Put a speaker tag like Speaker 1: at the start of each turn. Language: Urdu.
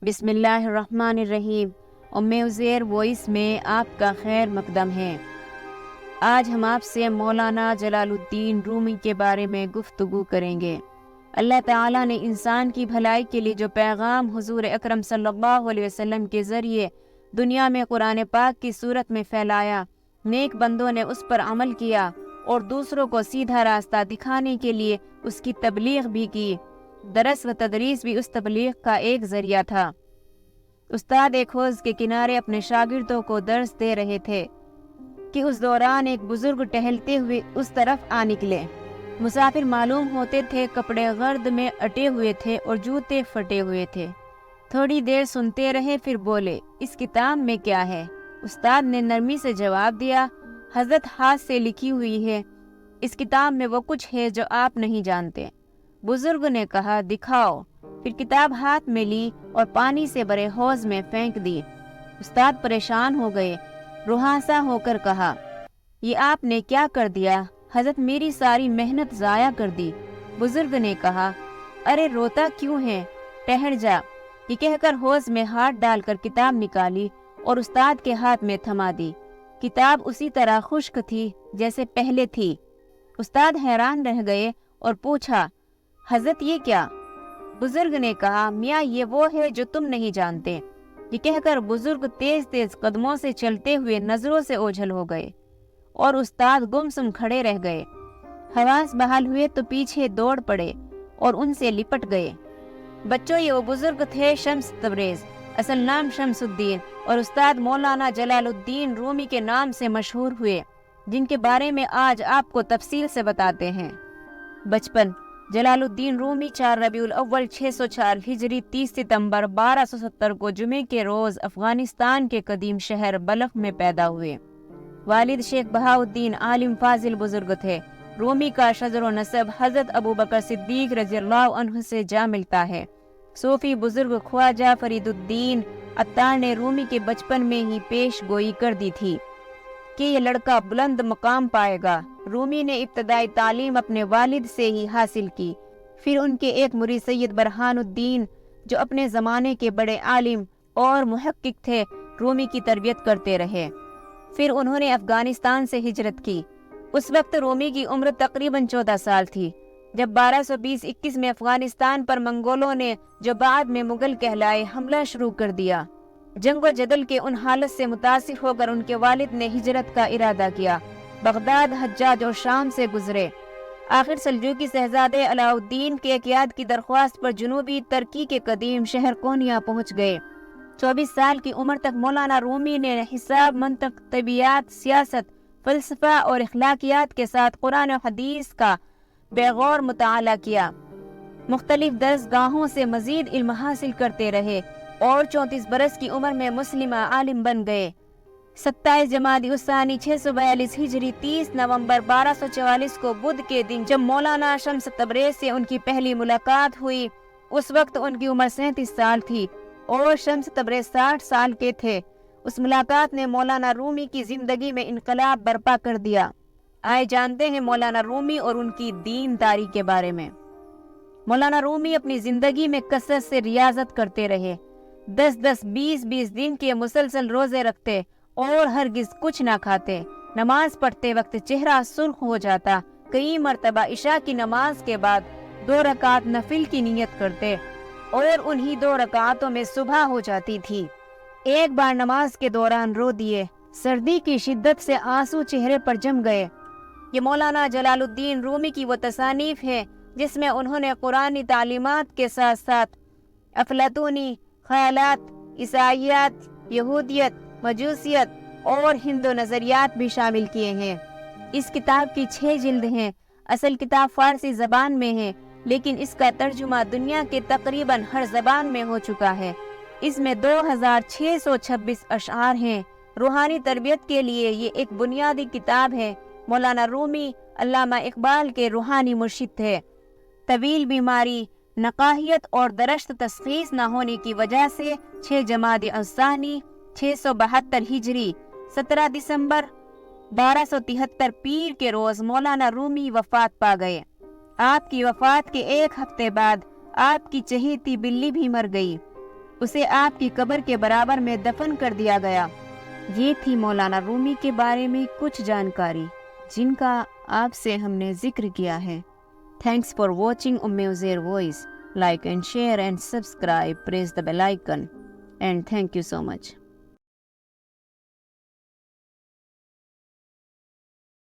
Speaker 1: بسم اللہ الرحمن الرحیم۔ عزیر وائس میں آپ کا خیر مقدم ہے۔ آج ہم آپ سے مولانا جلال الدین رومی کے بارے میں گفتگو کریں گے۔ اللہ تعالیٰ نے انسان کی بھلائی کے لیے جو پیغام حضور اکرم صلی اللہ علیہ وسلم کے ذریعے دنیا میں قرآن پاک کی صورت میں پھیلایا، نیک بندوں نے اس پر عمل کیا اور دوسروں کو سیدھا راستہ دکھانے کے لیے اس کی تبلیغ بھی کی۔ درس و تدریس بھی اس تبلیغ کا ایک ذریعہ تھا۔ استاد ایک حوض کے کنارے اپنے شاگردوں کو درس دے رہے تھے کہ اس دوران ایک بزرگ ٹہلتے ہوئے اس طرف آ نکلے۔ مسافر معلوم ہوتے تھے، کپڑے غرد میں اٹے ہوئے تھے اور جوتے پھٹے ہوئے تھے۔ تھوڑی دیر سنتے رہے، پھر بولے، اس کتاب میں کیا ہے؟ استاد نے نرمی سے جواب دیا، حضرت ہاتھ سے لکھی ہوئی ہے، اس کتاب میں وہ کچھ ہے جو آپ نہیں جانتے۔ بزرگ نے کہا، دکھاؤ۔ پھر کتاب ہاتھ میں لی اور پانی سے بھرے حوض میں پھینک دی۔ استاد پریشان ہو گئے، رہاسا ہو کر کہا، یہ آپ نے کیا کر دیا؟ حضرت میری ساری محنت ضائع کر دی۔ بزرگ نے کہا، ارے روتا کیوں ہے؟ ٹھہر جا۔ یہ کہہ کر حوض میں ہاتھ ڈال کر کتاب نکالی اور استاد کے ہاتھ میں تھما دی۔ کتاب اسی طرح خشک تھی جیسے پہلے تھی۔ استاد حیران رہ گئے اور پوچھا، حضرت یہ کیا؟ بزرگ نے کہا، میاں یہ وہ ہے جو تم نہیں جانتے۔ یہ کہہ کر بزرگ تیز تیز قدموں سے چلتے ہوئے نظروں سے اوجھل ہو گئے اور استاد گمسم کھڑے رہ گئے۔ حواس بحال ہوئے تو پیچھے دوڑ پڑے اور ان سے لپٹ گئے۔ بچوں، یہ وہ بزرگ تھے شمس تبریز، اصل نام شمس الدین، اور استاد مولانا جلال الدین رومی کے نام سے مشہور ہوئے، جن کے بارے میں آج آپ کو تفصیل سے بتاتے ہیں۔ بچپن۔ جلال الدین رومی 4 ربیع الاول 604 ہجری 30 ستمبر 1270 کو جمعے کے روز افغانستان کے قدیم شہر بلخ میں پیدا ہوئے۔ والد شیخ بہاؤالدین عالم فاضل بزرگ تھے۔ رومی کا شجر و نسب حضرت ابوبکر صدیق رضی اللہ عنہ سے جا ملتا ہے۔ صوفی بزرگ خواجہ فرید الدین عطار نے رومی کے بچپن میں ہی پیش گوئی کر دی تھی کہ یہ لڑکا بلند مقام پائے گا۔ رومی نے ابتدائی تعلیم اپنے والد سے ہی حاصل کی، پھر ان کے ایک مرید سید برہان الدین جو اپنے زمانے کے بڑے عالم اور محقق تھے، رومی کی تربیت کرتے رہے۔ پھر انہوں نے افغانستان سے ہجرت کی۔ اس وقت رومی کی عمر تقریباً 14 سال تھی جب 1220-21 میں افغانستان پر منگولوں نے، جو بعد میں مغل کہلائے، حملہ شروع کر دیا۔ جنگ و جدل کے ان حالت سے متاثر ہو کر ان کے والد نے ہجرت کا ارادہ کیا۔ بغداد، حجاج اور شام سے گزرے۔ آخر سلجوقی شہزادے علاء الدین کے قیاد کی درخواست پر جنوبی ترکی کے قدیم شہر کونیا پہنچ گئے۔ 24 سال کی عمر تک مولانا رومی نے حساب، منطق، طبیعیات، سیاست، فلسفہ اور اخلاقیات کے ساتھ قرآن و حدیث کا بغور مطالعہ کیا۔ مختلف درس گاہوں سے مزید علم حاصل کرتے رہے اور 34 برس کی عمر میں مسلمہ عالم بن گئے۔ 27 جمادی الثانی 642 ہجری 30 نومبر 1244 کو بدھ کے دن جب مولانا شمس تبریز سے ان کی پہلی ملاقات ہوئی، اس وقت ان کی عمر 37 سال تھی اور شمس تبریز 60 سال کے تھے۔ اس ملاقات نے مولانا رومی کی زندگی میں انقلاب برپا کر دیا۔ آئے جانتے ہیں مولانا رومی اور ان کی دین داری کے بارے میں۔ مولانا رومی اپنی زندگی میں کثرت سے ریاضت کرتے رہے۔ 10-10 20-20 دن کے مسلسل روزے رکھتے اور ہرگز کچھ نہ کھاتے۔ نماز پڑھتے وقت چہرہ سرخ ہو جاتا۔ کئی مرتبہ عشاء کی نماز کے بعد 2 رکعت نفل کی نیت کرتے اور انہی 2 رکعتوں میں صبح ہو جاتی تھی۔ ایک بار نماز کے دوران رو دیے۔ سردی کی شدت سے آنسو چہرے پر جم گئے۔ یہ مولانا جلال الدین رومی کی وہ تصانیف ہے جس میں انہوں نے قرآنی تعلیمات کے ساتھ ساتھ افلاطونی خیالات، عیسائیت، یہودیت، مجوسیت اور ہندو نظریات بھی شامل کیے ہیں۔ اس کتاب کی 6 جلد ہیں۔ اصل کتاب فارسی زبان میں ہے، لیکن اس کا ترجمہ دنیا کے تقریباً ہر زبان میں ہو چکا ہے۔ اس میں 2626 اشعار ہیں۔ روحانی تربیت کے لیے یہ ایک بنیادی کتاب ہے۔ مولانا رومی علامہ اقبال کے روحانی مرشد تھے۔ طویل بیماری، نقاہیت اور درست تشخیص نہ ہونے کی وجہ سے 6 جمادی الثانی 672 ہجری 17 دسمبر 1273 پیر کے روز مولانا رومی وفات پا گئے۔ آپ کی وفات کے 1 ہفتے بعد آپ کی چہیتی بلی بھی مر گئی۔ اسے آپ کی قبر کے برابر میں دفن کر دیا گیا۔ یہ تھی مولانا رومی کے بارے میں کچھ جانکاری جن کا آپ سے ہم نے ذکر کیا ہے۔ Thanks for watching Uzair voice. Like and share and subscribe. Press the bell icon. And thank you so much.